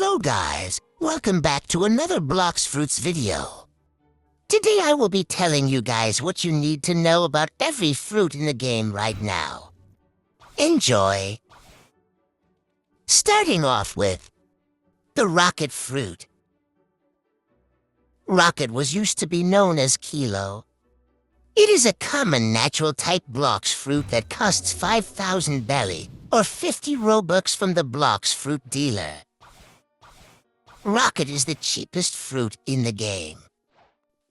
Hello guys, welcome back to another Bloxfruits video. Today I will be telling you guys what you need to know about every fruit in the game right now. Enjoy! Starting off with the rocket fruit. Rocket was used to be known as Kilo. It is a common natural type Bloxfruit that costs 5,000 belly or 50 Robux from the Bloxfruit dealer. Rocket is the cheapest fruit in the game.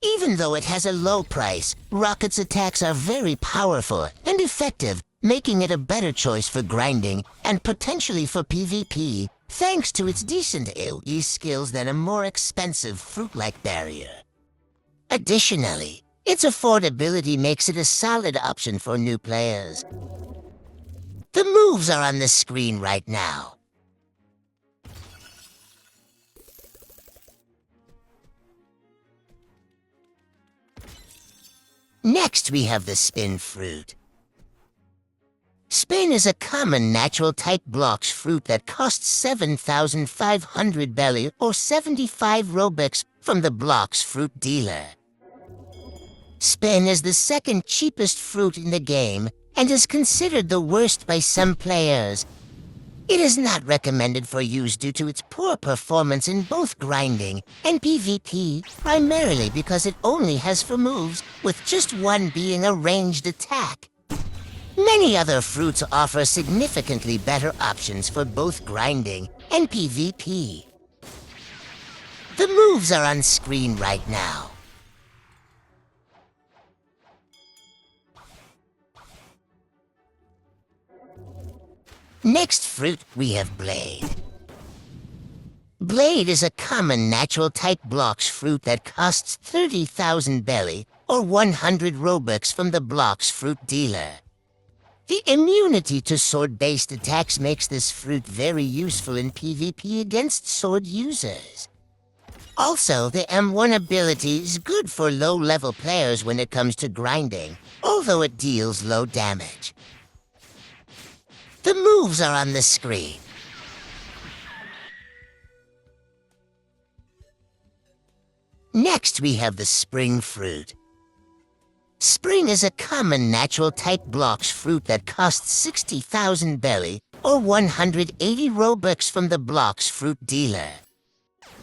Even though it has a low price, Rocket's attacks are very powerful and effective, making it a better choice for grinding and potentially for PvP, thanks to its decent AoE skills than a more expensive fruit-like barrier. Additionally, its affordability makes it a solid option for new players. The moves are on the screen right now. Next, we have the spin fruit. Spin is a common natural type Bloxfruit that costs 7,500 belly or 75 Robux from the Bloxfruit dealer. Spin is the second cheapest fruit in the game and is considered the worst by some players. It is not recommended for use due to its poor performance in both grinding and PvP, primarily because it only has 4 moves, with just one being a ranged attack. Many other fruits offer significantly better options for both grinding and PvP. The moves are on screen right now. Next fruit, we have Blade. Blade is a common natural type Bloxfruit that costs 30,000 belly or 100 Robux from the Bloxfruit dealer. The immunity to sword-based attacks makes this fruit very useful in PvP against sword users. Also, the M1 ability is good for low-level players when it comes to grinding, although it deals low damage. The moves are on the screen. Next, we have the spring fruit. Spring is a common natural type Bloxfruit that costs 60,000 belly or 180 Robux from the Bloxfruit dealer.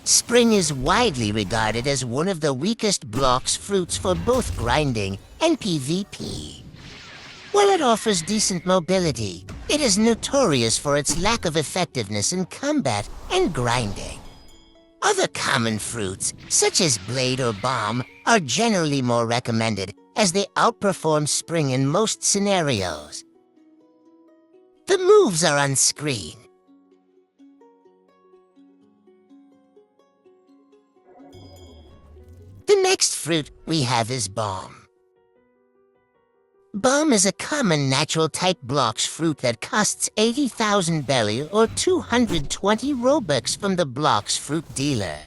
Spring is widely regarded as one of the weakest Bloxfruits for both grinding and PvP. While it offers decent mobility, it is notorious for its lack of effectiveness in combat and grinding. Other common fruits, such as Blade or Bomb, are generally more recommended as they outperform Spring in most scenarios. The moves are on screen. The next fruit we have is Bomb. Bomb is a common natural type Bloxfruit that costs 80,000 belly or 220 Robux from the Bloxfruit dealer.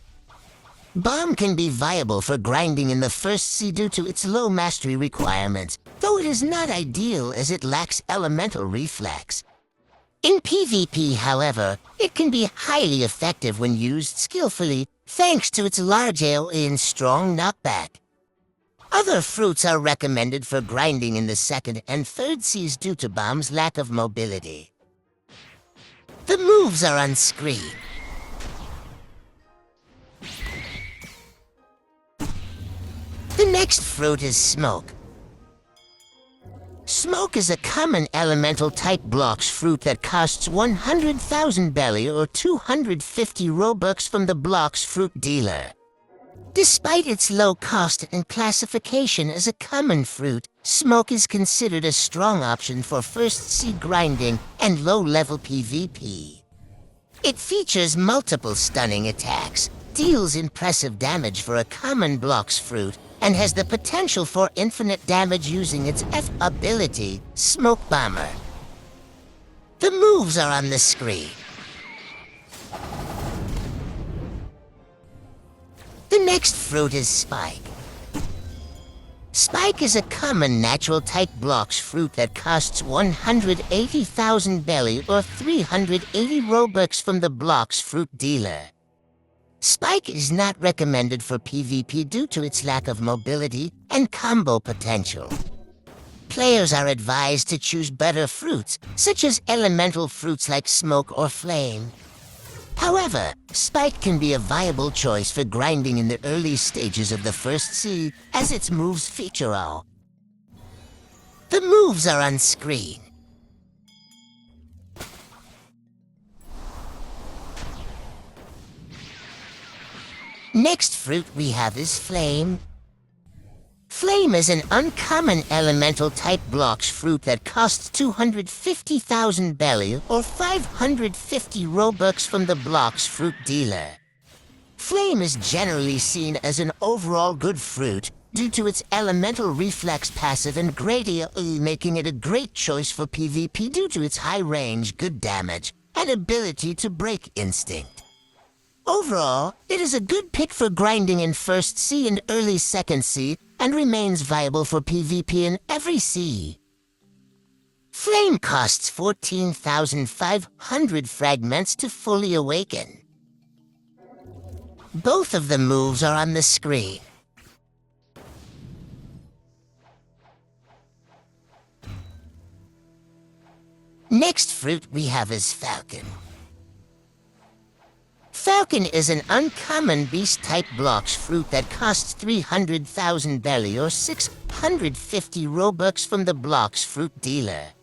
Bomb can be viable for grinding in the first sea due to its low mastery requirements, though it is not ideal as it lacks elemental reflex. In PvP, however, it can be highly effective when used skillfully, thanks to its large AoE and strong knockback. Other fruits are recommended for grinding in the second and third seas due to Bomb's lack of mobility. The moves are on screen. The next fruit is Smoke. Smoke is a common elemental type Bloxfruit that costs 100,000 belly or 250 Robux from the Bloxfruit dealer. Despite its low cost and classification as a common fruit, Smoke is considered a strong option for first sea grinding and low-level PvP. It features multiple stunning attacks, deals impressive damage for a common Bloxfruit, and has the potential for infinite damage using its F ability, Smoke Bomber. The moves are on the screen. The next fruit is Spike. Spike is a common natural-type Bloxfruit that costs 180,000 belly or 380 Robux from the Bloxfruit dealer. Spike is not recommended for PvP due to its lack of mobility and combo potential. Players are advised to choose better fruits, such as elemental fruits like Smoke or Flame. However, Spike can be a viable choice for grinding in the early stages of the first seed, as its moves feature all. The moves are on screen. Next fruit we have is Flame. Flame is an uncommon elemental-type Bloxfruit that costs 250,000 belly or 550 Robux from the Bloxfruit dealer. Flame is generally seen as an overall good fruit due to its elemental reflex passive and great AoE, making it a great choice for PvP due to its high range, good damage, and ability to break instinct. Overall, it is a good pick for grinding in first C and early second C, and remains viable for PvP in every C. Flame costs 14,500 fragments to fully awaken. Both of the moves are on the screen. Next fruit we have is Falcon. Falcon is an uncommon beast-type Bloxfruit that costs 300,000 belly or 650 Robux from the Bloxfruit dealer.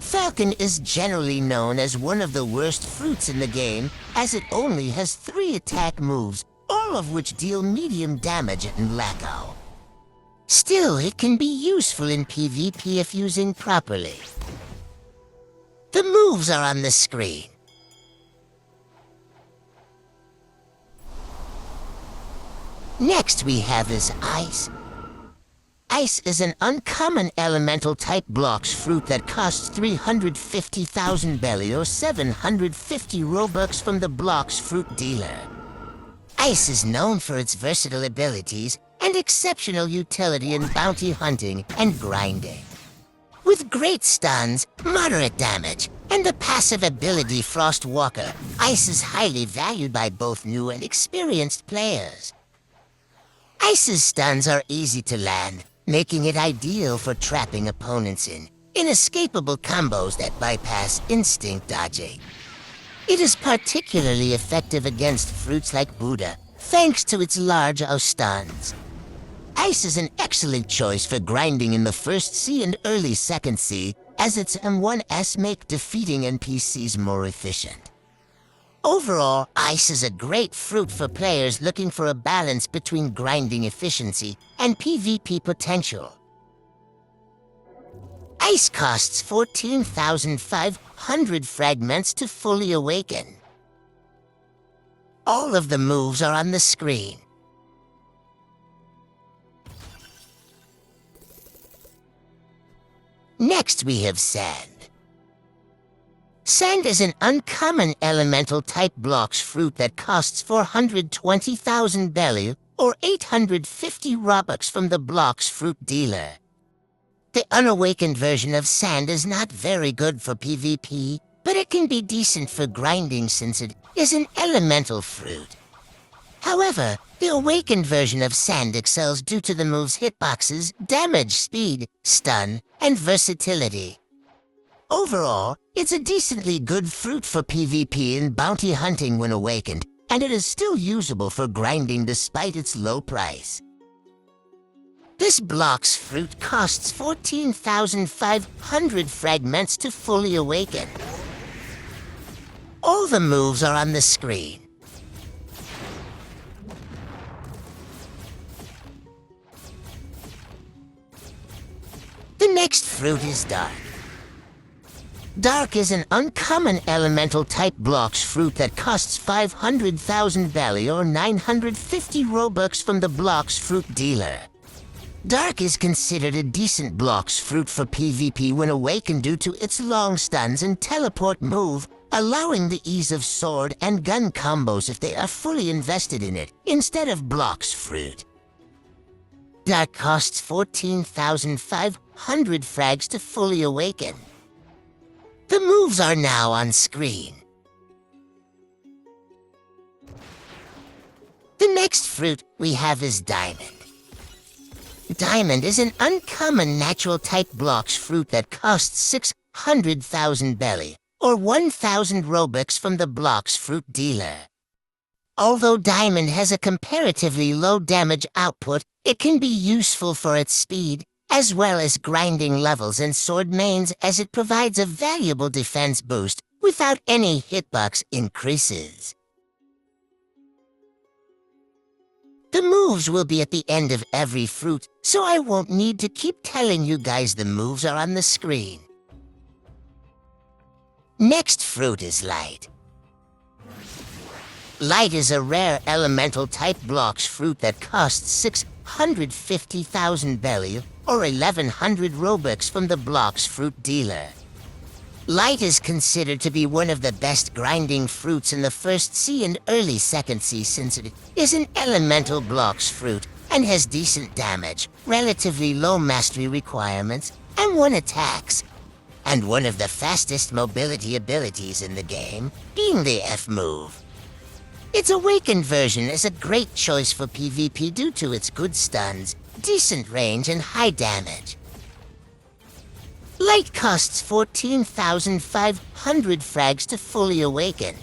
Falcon is generally known as one of the worst fruits in the game, as it only has 3 attack moves, all of which deal medium damage and Lacko. Still, it can be useful in PvP if using properly. The moves are on the screen. Next we have is Ice. Ice is an uncommon elemental-type Bloxfruit that costs 350,000 belly or 750 Robux from the Bloxfruit dealer. Ice is known for its versatile abilities and exceptional utility in bounty hunting and grinding. With great stuns, moderate damage, and the passive ability Frostwalker, Ice is highly valued by both new and experienced players. Ice's stuns are easy to land, making it ideal for trapping opponents in inescapable combos that bypass instinct dodging. It is particularly effective against fruits like Buddha, thanks to its large stuns. Ice is an excellent choice for grinding in the first C and early second C, as its M1S make defeating NPCs more efficient. Overall, Ice is a great fruit for players looking for a balance between grinding efficiency and PvP potential. Ice costs 14,500 fragments to fully awaken. All of the moves are on the screen. Next we have Sand. Sand is an uncommon elemental-type Bloxfruit that costs 420,000 belly or 850 Robux from the Bloxfruit dealer. The unawakened version of Sand is not very good for PvP, but it can be decent for grinding since it is an elemental fruit. However, the awakened version of Sand excels due to the move's hitboxes, damage, speed, stun, and versatility. Overall, it's a decently good fruit for PvP and bounty hunting when awakened, and it is still usable for grinding despite its low price. This Bloxfruit costs 14,500 fragments to fully awaken. All the moves are on the screen. The next fruit is Dark. Dark is an uncommon elemental-type Bloxfruit that costs 500,000 belly or 950 Robux from the Bloxfruit dealer. Dark is considered a decent Bloxfruit for PvP when awakened due to its long stuns and teleport move, allowing the ease of sword and gun combos if they are fully invested in it, instead of Bloxfruit. Dark costs 14,500 frags to fully awaken. The moves are now on screen. The next fruit we have is Diamond. Diamond is an uncommon natural-type Bloxfruit that costs 600,000 belly, or 1,000 Robux from the Bloxfruit dealer. Although Diamond has a comparatively low damage output, it can be useful for its speed, as well as grinding levels and sword mains, as it provides a valuable defense boost without any hitbox increases. The moves will be at the end of every fruit, so I won't need to keep telling you guys the moves are on the screen. Next fruit is Light. Light is a rare elemental type Bloxfruit that costs 650,000 belly, or 1,100 Robux from the Bloxfruit dealer. Light is considered to be one of the best grinding fruits in the first sea and early second sea, since it is an elemental Bloxfruit and has decent damage, relatively low mastery requirements, and 1 attacks. And one of the fastest mobility abilities in the game, being the F move. Its awakened version is a great choice for PvP due to its good stuns, decent range, and high damage. Light costs 14,500 frags to fully awaken.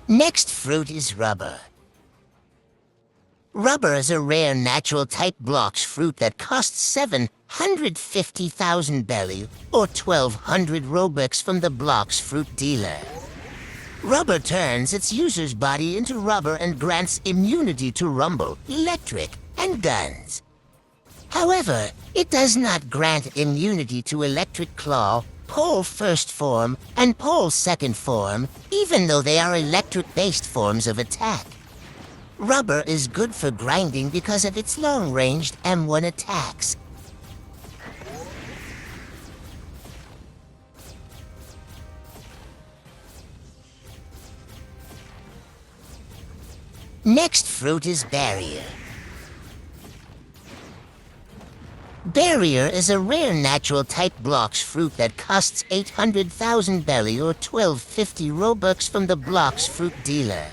Next fruit is Rubber. Rubber is a rare natural-type Bloxfruit that costs 750,000 belly, or 1,200 Robux from the Bloxfruit dealer. Rubber turns its user's body into rubber and grants immunity to rumble, electric, and guns. However, it does not grant immunity to electric claw, pole first form, and pole second form, even though they are electric-based forms of attack. Rubber is good for grinding because of its long-ranged M1 attacks. Next fruit is Barrier. Barrier is a rare natural-type Bloxfruit that costs 800,000 belly, or 1,250 Robux from the Bloxfruit dealer.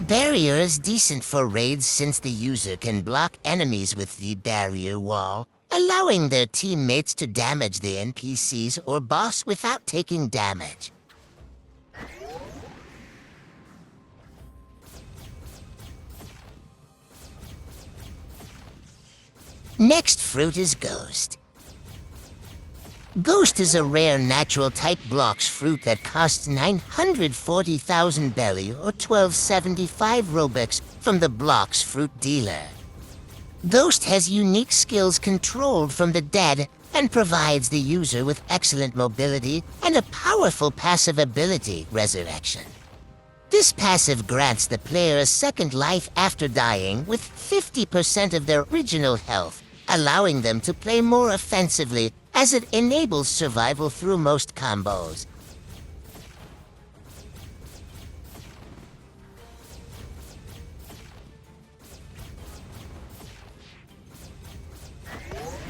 Barrier is decent for raids since the user can block enemies with the barrier wall, allowing their teammates to damage the NPCs or boss without taking damage. Next fruit is Ghost. Ghost is a rare natural-type Bloxfruit that costs 940,000 belly, or 1,275 Robux from the Bloxfruit dealer. Ghost has unique skills controlled from the dead and provides the user with excellent mobility and a powerful passive ability, Resurrection. This passive grants the player a second life after dying with 50% of their original health, allowing them to play more offensively as it enables survival through most combos.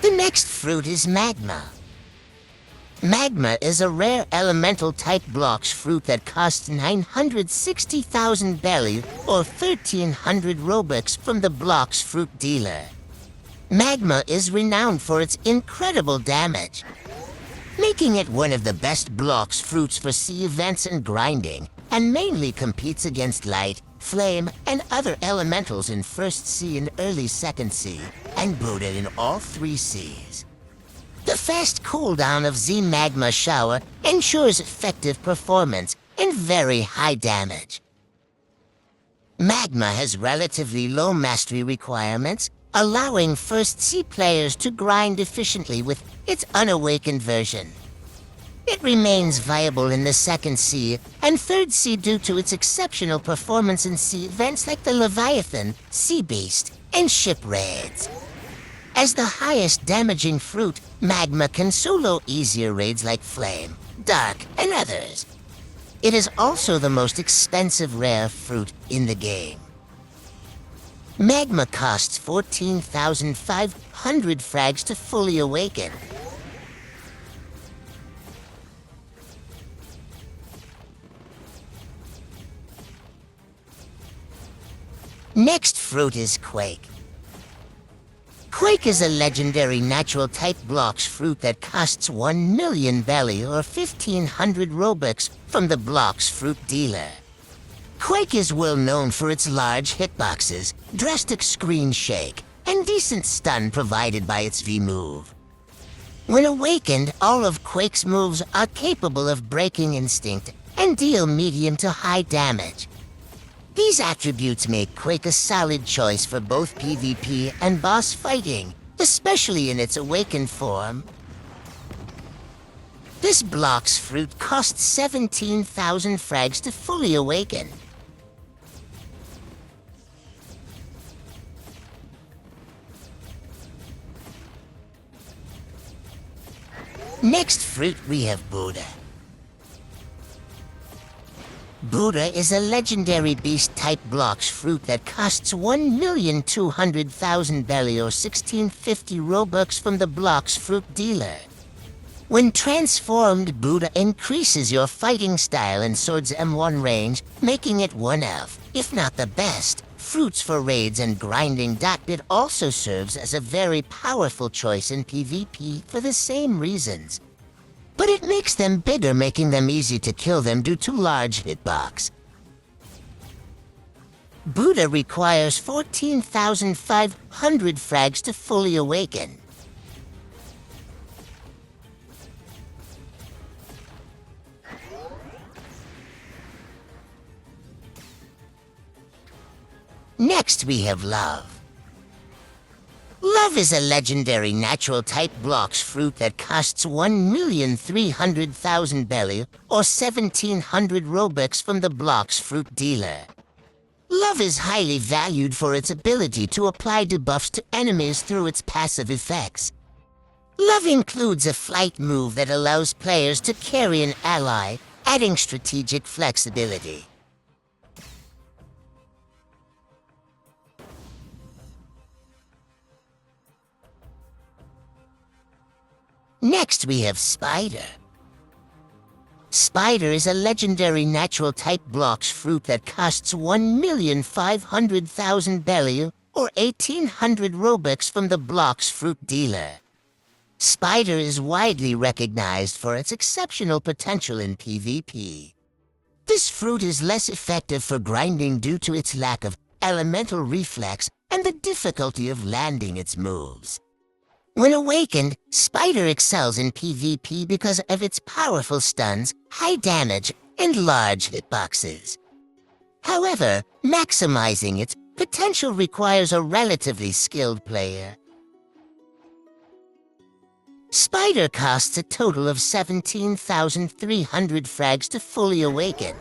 The next fruit is Magma. Magma is a rare elemental-type Bloxfruit that costs 960,000 belly, or 1,300 Robux from the Bloxfruit dealer. Magma is renowned for its incredible damage, making it one of the best Bloxfruits for sea events and grinding, and mainly competes against Light, Flame, and other elementals in First Sea and Early Second Sea, and brooded in all 3 seas. The fast cooldown of Z Magma Shower ensures effective performance and very high damage. Magma has relatively low mastery requirements, allowing First Sea players to grind efficiently with its unawakened version. It remains viable in the Second Sea and Third Sea due to its exceptional performance in sea events like the Leviathan, Sea Beast, and ship raids. As the highest damaging fruit, Magma can solo easier raids like Flame, Dark, and others. It is also the most expensive rare fruit in the game. Magma costs 14,500 frags to fully awaken. Next fruit is Quake. Quake is a legendary natural type blocks fruit that costs 1 million belly or 1,500 Robux from the blocks fruit dealer. Quake is well known for its large hitboxes, drastic screen shake, and decent stun provided by its V-move. When awakened, all of Quake's moves are capable of breaking instinct and deal medium to high damage. These attributes make Quake a solid choice for both PvP and boss fighting, especially in its awakened form. This blocks fruit costs 17,000 frags to fully awaken. Next fruit we have Buddha. Buddha is a legendary beast-type blocks fruit that costs 1,200,000 belly or 1,650 Robux from the blocks fruit dealer. When transformed, Buddha increases your fighting style and sword's M1 range, making it one of, if not the best, fruits for raids and grinding. It also serves as a very powerful choice in PvP for the same reasons. But it makes them bigger, making them easy to kill them due to large hitbox. Buddha requires 14,500 frags to fully awaken. Next we have Love. Love is a legendary natural type blocks fruit that costs 1,300,000 belly or 1,700 Robux from the blocks fruit dealer. Love is highly valued for its ability to apply debuffs to enemies through its passive effects. Love includes a flight move that allows players to carry an ally, adding strategic flexibility. Next we have Spider. Spider is a legendary natural type blocks fruit that costs 1,500,000 belly or 1,800 Robux from the blocks fruit dealer. Spider is widely recognized for its exceptional potential in PvP. This fruit is less effective for grinding due to its lack of elemental reflex and the difficulty of landing its moves. When awakened, Spider excels in PvP because of its powerful stuns, high damage, and large hitboxes. However, maximizing its potential requires a relatively skilled player. Spider costs a total of 17,300 frags to fully awaken.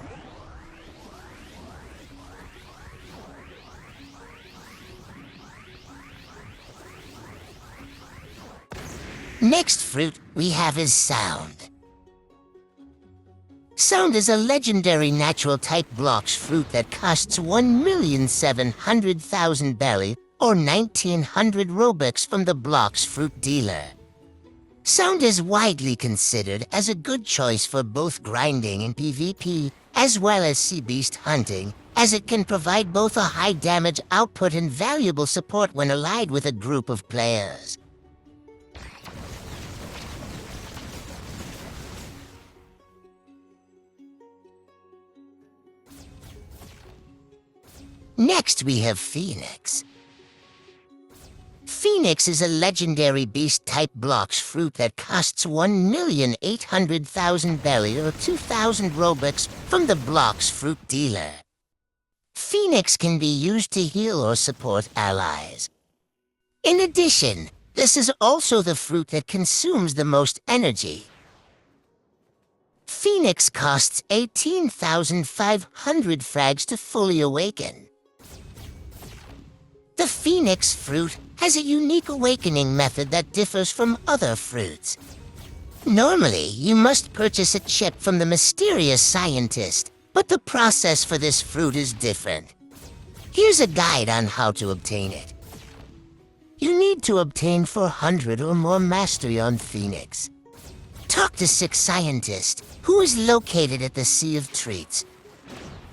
Next fruit we have is Sound. Sound is a legendary natural type blocks fruit that costs 1,700,000 belly or 1,900 Robux from the blocks fruit dealer. Sound is widely considered as a good choice for both grinding and PvP, as well as sea beast hunting, as it can provide both a high damage output and valuable support when allied with a group of players. Next we have Phoenix. Phoenix is a legendary beast-type blocks fruit that costs 1,800,000 belly or 2,000 Robux from the blocks fruit dealer. Phoenix can be used to heal or support allies. In addition, this is also the fruit that consumes the most energy. Phoenix costs 18,500 frags to fully awaken. The Phoenix fruit has a unique awakening method that differs from other fruits. Normally, you must purchase a chip from the mysterious scientist, but the process for this fruit is different. Here's a guide on how to obtain it. You need to obtain 400 or more mastery on Phoenix. Talk to 6 Scientist, who is located at the Sea of Treats.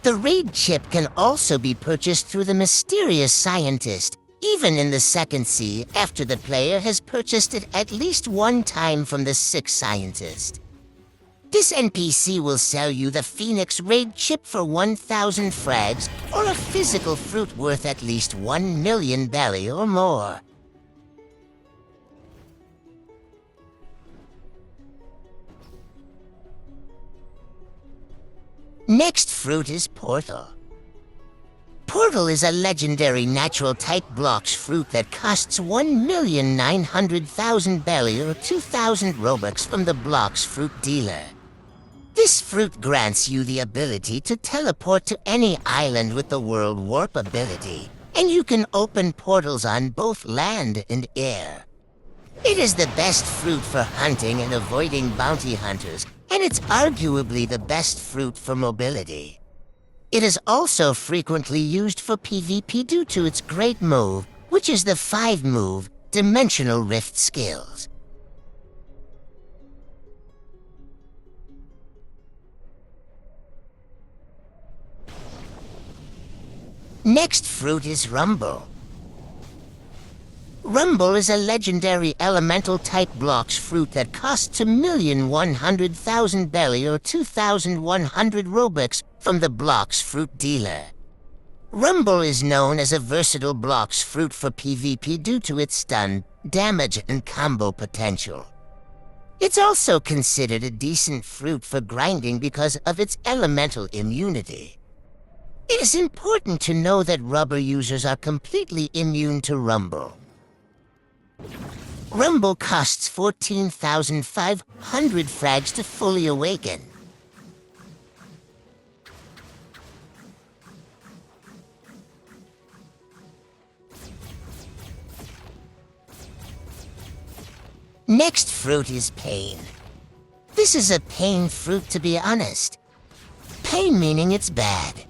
The raid chip can also be purchased through the mysterious scientist, even in the second sea after the player has purchased it at least one time from the 6 Scientist. This NPC will sell you the Phoenix raid chip for 1,000 frags or a physical fruit worth at least 1 million belly or more. Next fruit is Portal. Portal is a legendary natural-type Bloxfruit that costs 1,900,000 belly or 2,000 Robux from the Bloxfruit dealer. This fruit grants you the ability to teleport to any island with the World Warp ability, and you can open portals on both land and air. It is the best fruit for hunting and avoiding bounty hunters, and it's arguably the best fruit for mobility. It is also frequently used for PvP due to its great move, which is the 5-move Dimensional Rift skills. Next fruit is Rumble. Rumble is a legendary elemental-type Bloxfruit that costs 1,100,000 belly or 2,100 Robux from the Bloxfruit dealer. Rumble is known as a versatile Bloxfruit for PvP due to its stun, damage, and combo potential. It's also considered a decent fruit for grinding because of its elemental immunity. It is important to know that rubber users are completely immune to Rumble. Rumble costs 14,500 frags to fully awaken. Next fruit is Pain. This is a pain fruit, to be honest. Pain meaning it's bad.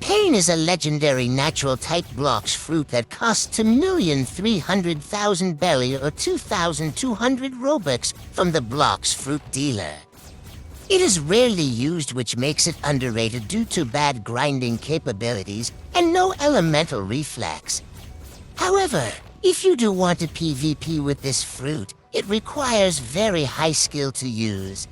Pain is a legendary natural-type Bloxfruit that costs 1,300,000 belly or 2,200 Robux from the Bloxfruit dealer. It is rarely used, which makes it underrated due to bad grinding capabilities and no elemental reflex. However, if you do want to PvP with this fruit, it requires very high skill to use.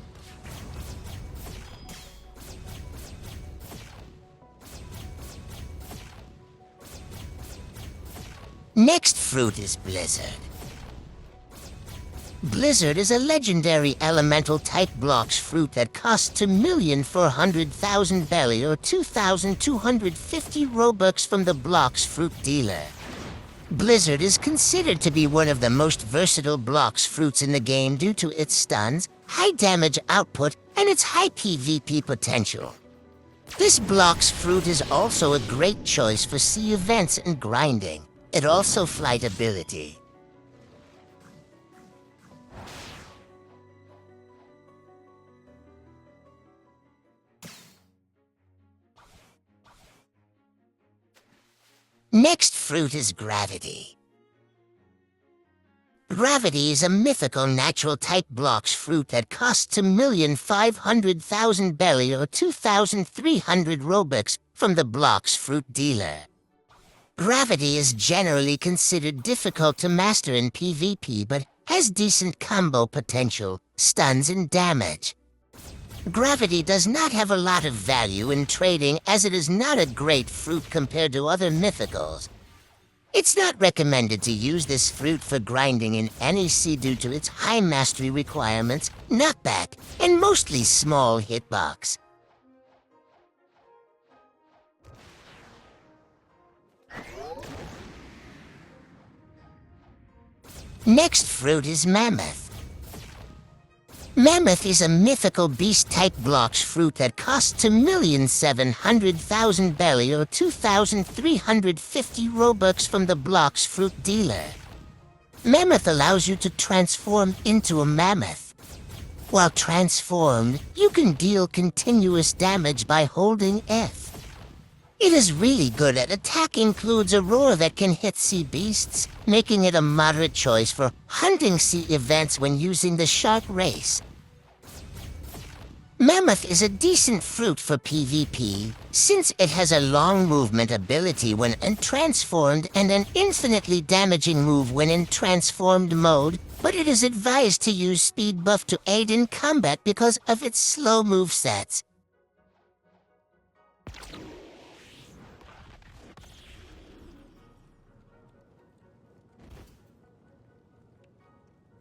Next fruit is Blizzard. Blizzard is a legendary elemental-type Bloxfruit that costs 1,400,000 belly or 2,250 Robux from the Bloxfruit dealer. Blizzard is considered to be one of the most versatile Bloxfruits in the game due to its stuns, high damage output, and its high PvP potential. This Bloxfruit is also a great choice for sea events and grinding. It also flight ability. Next fruit is Gravity. Gravity is a mythical natural-type Bloxfruit that costs 1,500,000 belly or 2,300 Robux from the Bloxfruit dealer. Gravity is generally considered difficult to master in PvP, but has decent combo potential, stuns, and damage. Gravity does not have a lot of value in trading, as it is not a great fruit compared to other mythicals. It's not recommended to use this fruit for grinding in any sea due to its high mastery requirements, knockback, and mostly small hitbox. Next fruit is Mammoth. Mammoth is a mythical beast-type Bloxfruit that costs 1,700,000 belly or 2,350 Robux from the Bloxfruit dealer. Mammoth allows you to transform into a mammoth. While transformed, you can deal continuous damage by holding F. It is really good at attack, includes a roar that can hit sea beasts, making it a moderate choice for hunting sea events when using the shark race. Mammoth is a decent fruit for PvP, since it has a long movement ability when untransformed and an infinitely damaging move when in transformed mode, but it is advised to use speed buff to aid in combat because of its slow movesets.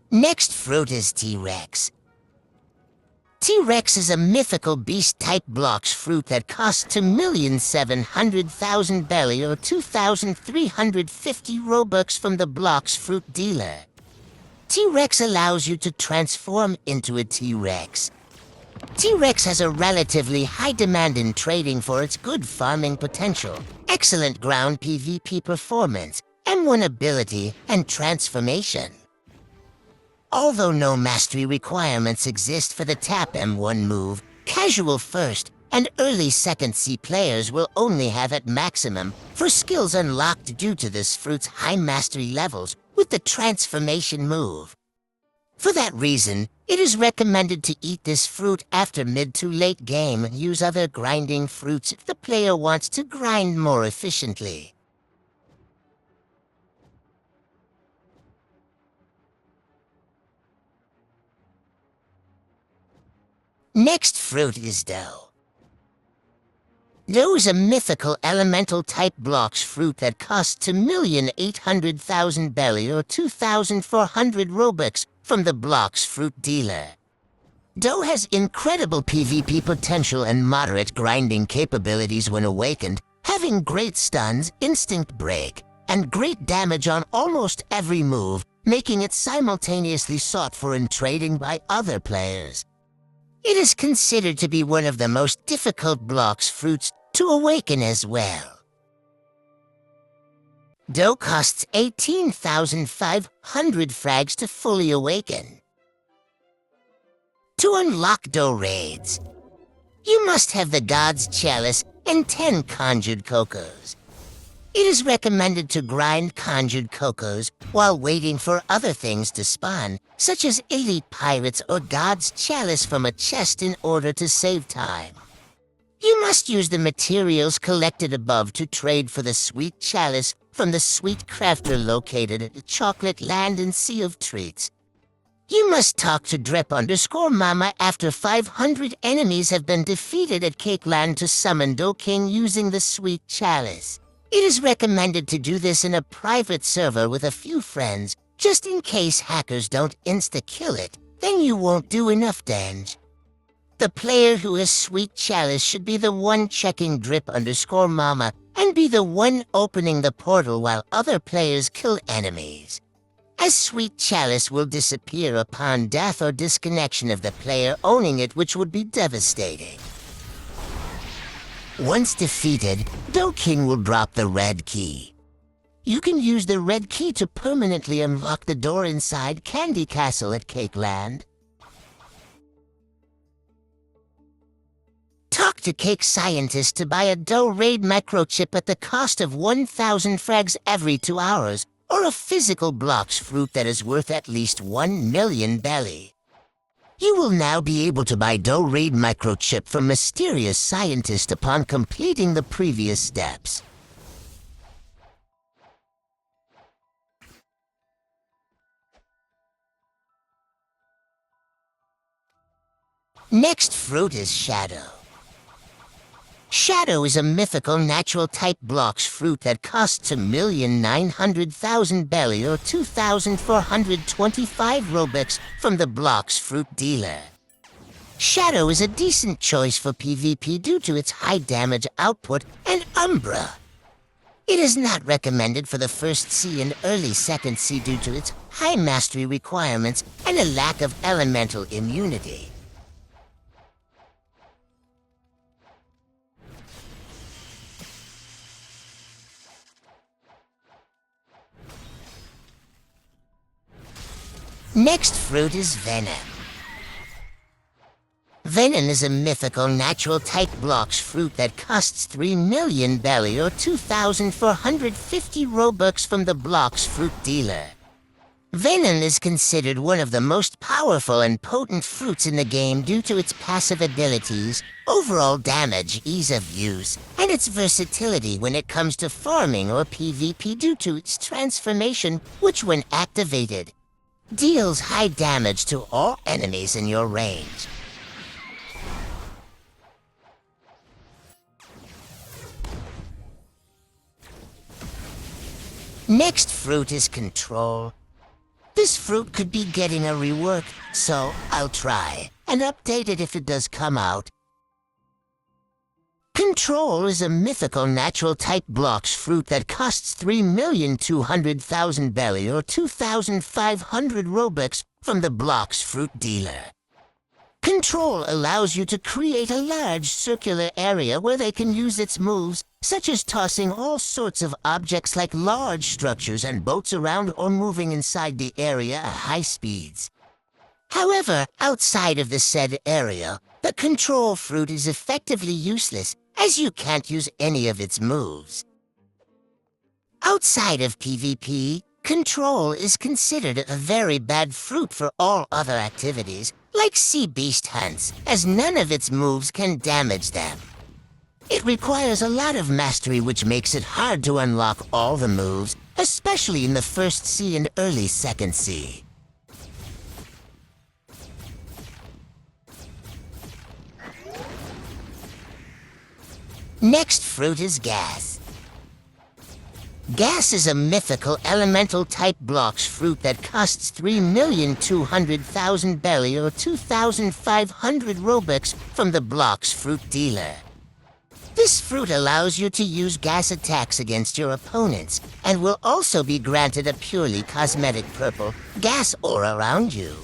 Next fruit is T-Rex. T-Rex is a mythical beast-type Bloxfruit that costs 2,700,000 belly or 2,350 Robux from the Bloxfruit dealer. T-Rex allows you to transform into a T-Rex. T-Rex has a relatively high demand in trading for its good farming potential, excellent ground PvP performance, M1 ability, and transformation. Although no mastery requirements exist for the tap M1 move, casual first and early second C players will only have at maximum for skills unlocked due to this fruit's high mastery levels with the transformation move. For that reason, it is recommended to eat this fruit after mid to late game and use other grinding fruits if the player wants to grind more efficiently. Next fruit is Dough. Dough is a mythical elemental-type Bloxfruit that costs 2,800,000 belly or 2,400 Robux from the Bloxfruit dealer. Dough has incredible PvP potential and moderate grinding capabilities when awakened, having great stuns, instinct break, and great damage on almost every move, making it simultaneously sought for in trading by other players. It is considered to be one of the most difficult Bloxfruits to awaken as well. Dough costs 18,500 frags to fully awaken. To unlock Dough raids, you must have the God's Chalice and 10 Conjured Cocos. It is recommended to grind Conjured Cocos while waiting for other things to spawn, such as Elite Pirates or God's Chalice from a chest in order to save time. You must use the materials collected above to trade for the Sweet Chalice from the Sweet Crafter located at the Chocolate Land and Sea of Treats. You must talk to Drip_Mama after 500 enemies have been defeated at Cake Land to summon Dough King using the Sweet Chalice. It is recommended to do this in a private server with a few friends, just in case hackers don't insta-kill it, then you won't do enough damage. The player who has Sweet Chalice should be the one checking Drip_Mama and be the one opening the portal while other players kill enemies, as Sweet Chalice will disappear upon death or disconnection of the player owning it, which would be devastating. Once defeated, Dough King will drop the red key. You can use the red key to permanently unlock the door inside Candy Castle at Cake Land. Talk to Cake Scientist to buy a Dough Raid microchip at the cost of 1,000 frags every 2 hours, or a physical Bloxfruit that is worth at least 1 million belly. You will now be able to buy Dough Raid microchip from Mysterious Scientist upon completing the previous steps. Next fruit is Shadow. Shadow is a mythical natural-type Bloxfruit that costs 1,900,000 belly or 2,425 Robux from the Bloxfruit dealer. Shadow is a decent choice for PvP due to its high damage output and Umbra. It is not recommended for the first C and early second C due to its high mastery requirements and a lack of elemental immunity. Next fruit is venom. Venom is a mythical natural-type Bloxfruit that costs 3 million belly or 2,450 Robux from the Bloxfruit dealer. Venom is considered one of the most powerful and potent fruits in the game due to its passive abilities, overall damage, ease of use, and its versatility when it comes to farming or PvP due to its transformation, which when activated, deals high damage to all enemies in your range. Next fruit is Control. This fruit could be getting a rework, so I'll try and update it if it does come out. Control is a mythical natural-type Bloxfruit that costs 3,200,000 belly or 2,500 Robux from the Bloxfruit dealer. Control allows you to create a large circular area where they can use its moves, such as tossing all sorts of objects like large structures and boats around or moving inside the area at high speeds. However, outside of the said area, the Control fruit is effectively useless, as you can't use any of its moves. Outside of PvP, Control is considered a very bad fruit for all other activities, like sea beast hunts, as none of its moves can damage them. It requires a lot of mastery, which makes it hard to unlock all the moves, especially in the first sea and early second sea. Next fruit is Gas. Gas is a mythical elemental-type Bloxfruit that costs 3,200,000 belly or 2,500 Robux from the Bloxfruit dealer. This fruit allows you to use gas attacks against your opponents and will also be granted a purely cosmetic purple gas aura around you.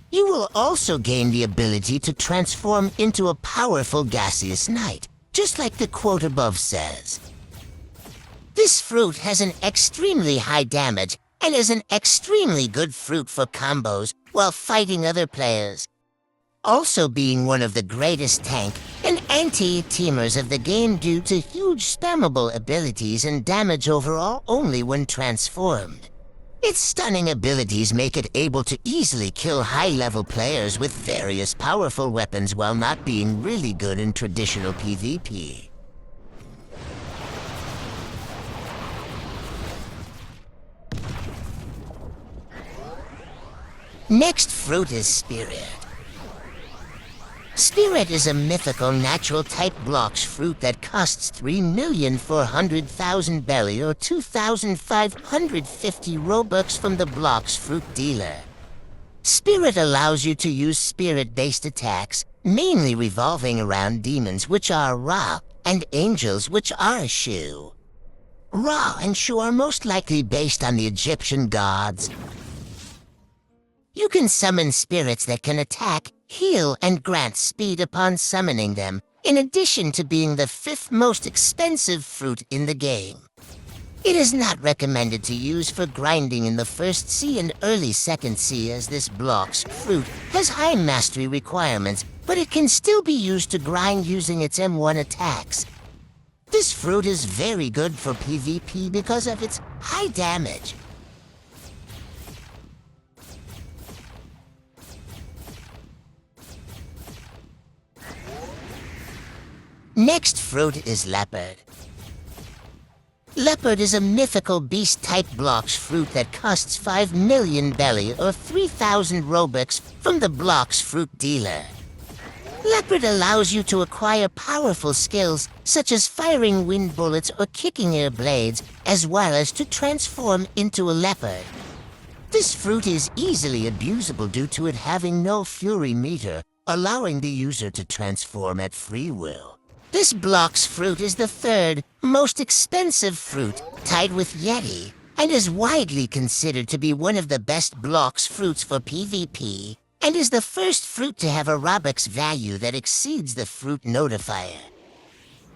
You will also gain the ability to transform into a powerful gaseous knight, just like the quote above says. This fruit has an extremely high damage and is an extremely good fruit for combos while fighting other players. Also being one of the greatest tank and anti-teamers of the game due to huge spammable abilities and damage overall only when transformed. Its stunning abilities make it able to easily kill high-level players with various powerful weapons while not being really good in traditional PvP. Next fruit is Spirit. Spirit is a mythical natural-type Bloxfruit that costs 3,400,000 belly or 2,550 Robux from the Bloxfruit dealer. Spirit allows you to use spirit-based attacks, mainly revolving around demons, which are Ra, and angels, which are Shu. Ra and Shu are most likely based on the Egyptian gods. You can summon spirits that can attack, heal, and grant speed upon summoning them, in addition to being the 5th most expensive fruit in the game. It is not recommended to use for grinding in the first sea and early second sea, as this Bloxfruit has high mastery requirements, but it can still be used to grind using its M1 attacks. This fruit is very good for PvP because of its high damage. Next fruit is Leopard. Leopard is a mythical beast-type Bloxfruit that costs 5 million belly or 3,000 Robux from the Bloxfruit dealer. Leopard allows you to acquire powerful skills such as firing wind bullets or kicking air blades, as well as to transform into a leopard. This fruit is easily abusable due to it having no fury meter, allowing the user to transform at free will. This Bloxfruit is the 3rd most expensive fruit, tied with Yeti, and is widely considered to be one of the best Bloxfruits for PvP, and is the first fruit to have a Robux value that exceeds the fruit notifier.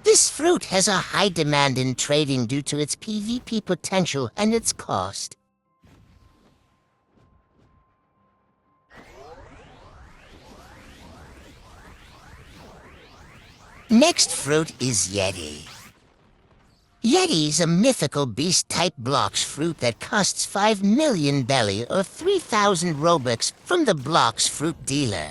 This fruit has a high demand in trading due to its PvP potential and its cost. Next fruit is Yeti. Yeti's a mythical beast-type Bloxfruit that costs 5 million belly or 3,000 Robux from the Bloxfruit dealer.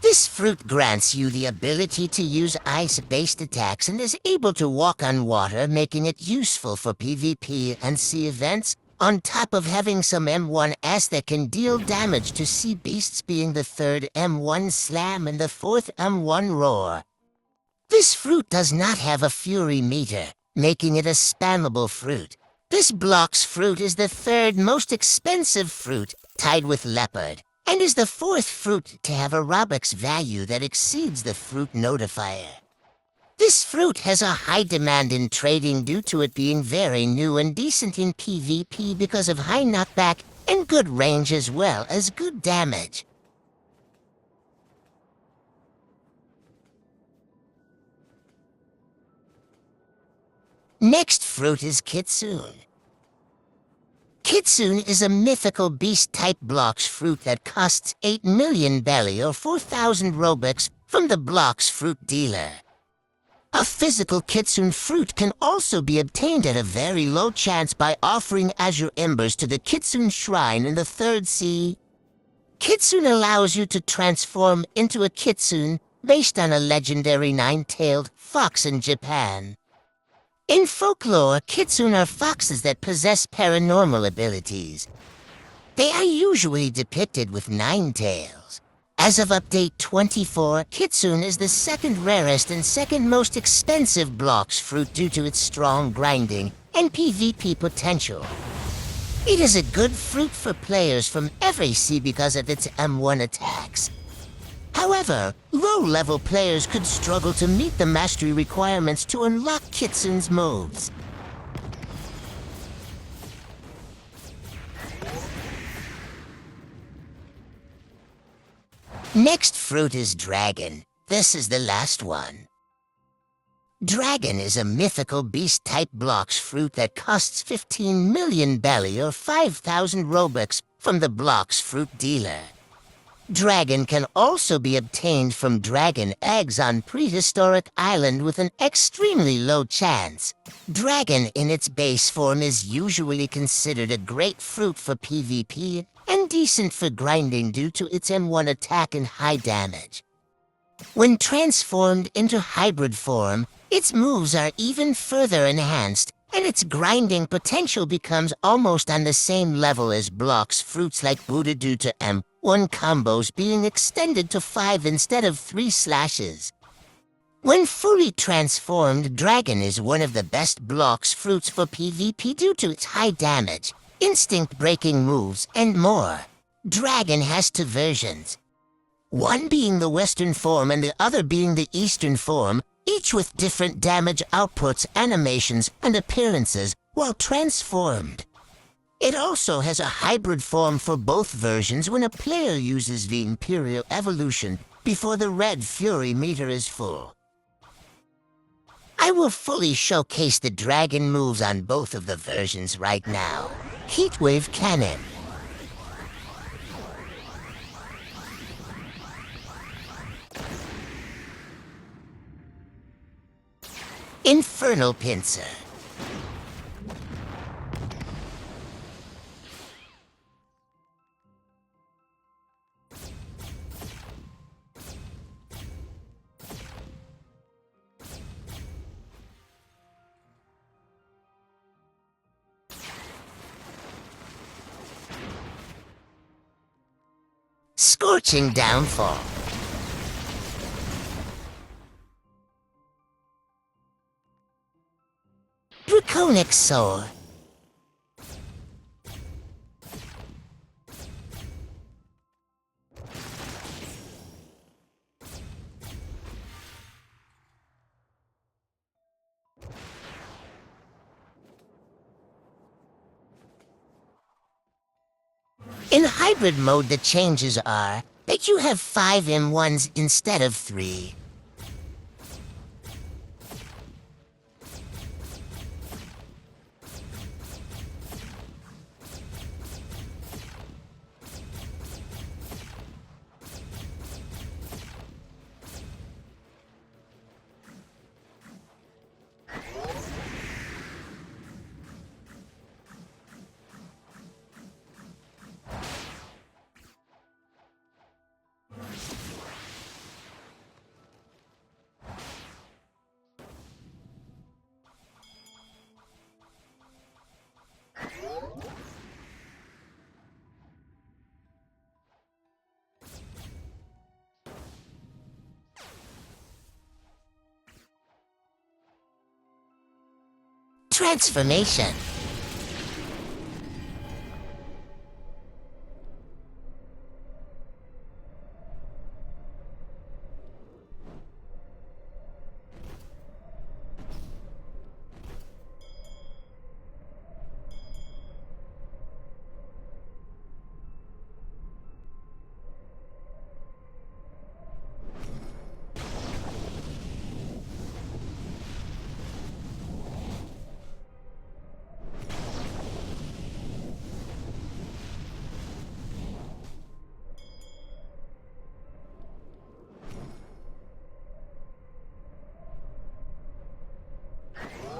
This fruit grants you the ability to use ice-based attacks and is able to walk on water, making it useful for PvP and sea events, on top of having some M1s that can deal damage to sea beasts, being the third M1 Slam and the fourth M1 Roar. This fruit does not have a fury meter, making it a spammable fruit. This Bloxfruit is the third most expensive fruit, tied with Leopard, and is the fourth fruit to have a Robux value that exceeds the fruit notifier. This fruit has a high demand in trading due to it being very new and decent in PvP because of high knockback and good range as well as good damage. Next fruit is Kitsune. Kitsune is a mythical beast-type Bloxfruit that costs 8 million belly or 4,000 Robux from the Bloxfruit dealer. A physical Kitsune fruit can also be obtained at a very low chance by offering Azure Embers to the Kitsune Shrine in the 3rd Sea. Kitsune allows you to transform into a Kitsune based on a legendary 9-tailed fox in Japan. In folklore, Kitsune are foxes that possess paranormal abilities. They are usually depicted with 9 tails. As of update 24, Kitsune is the second rarest and second most expensive Bloxfruit due to its strong grinding and PvP potential. It is a good fruit for players from every sea because of its M1 attacks. However, low-level players could struggle to meet the mastery requirements to unlock Kitsune's moves. Next fruit is Dragon. This is the last one. Dragon is a mythical beast-type Bloxfruit that costs 15 million belly or 5,000 Robux from the Bloxfruit dealer. Dragon can also be obtained from dragon eggs on Prehistoric Island with an extremely low chance. Dragon in its base form is usually considered a great fruit for PvP and decent for grinding due to its M1 attack and high damage. When transformed into hybrid form, its moves are even further enhanced, and its grinding potential becomes almost on the same level as Bloxfruits like Buddha due to M1 combos being extended to 5 instead of 3 slashes. When fully transformed, Dragon is one of the best Bloxfruits for PvP due to its high damage, instinct-breaking moves, and more. Dragon has 2 versions, one being the Western form and the other being the Eastern form, each with different damage outputs, animations, and appearances while transformed. It also has a hybrid form for both versions when a player uses the Imperial Evolution before the Red Fury meter is full. I will fully showcase the dragon moves on both of the versions right now. Heatwave Cannon. Infernal Pincer. Scorching Downfall. Draconic Soul. In hybrid mode, the changes are that you have 5 M1s instead of 3. Transformation.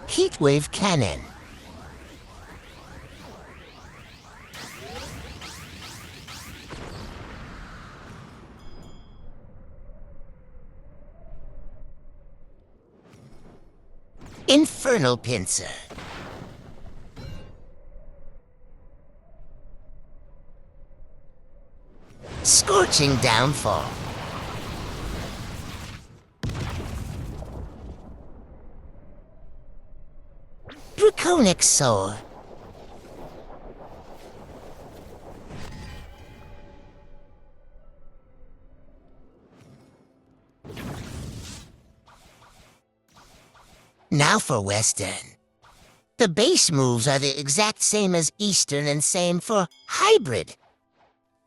Heatwave cannon. Infernal pincer. Scorching downfall. Draconic soul. Now for Western. The base moves are the exact same as Eastern and same for Hybrid.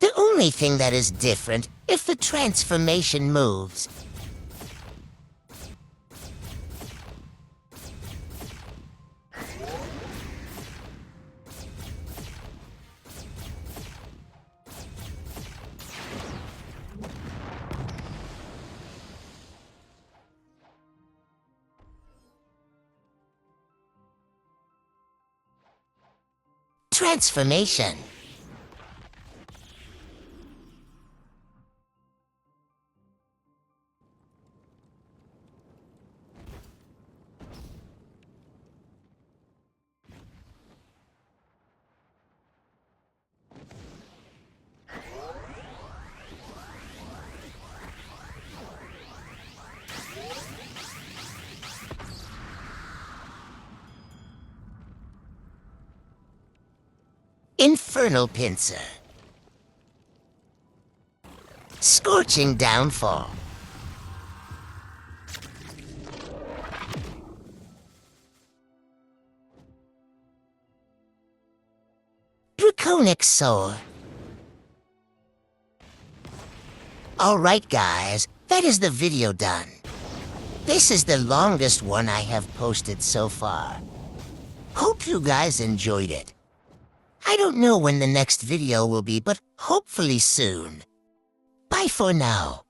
The only thing that is different is the transformation moves. Transformation. Infernal pincer. Scorching downfall. Draconic soul. Alright guys, that is the video done. This is the longest one I have posted so far. Hope you guys enjoyed it. I don't know when the next video will be, but hopefully soon. Bye for now.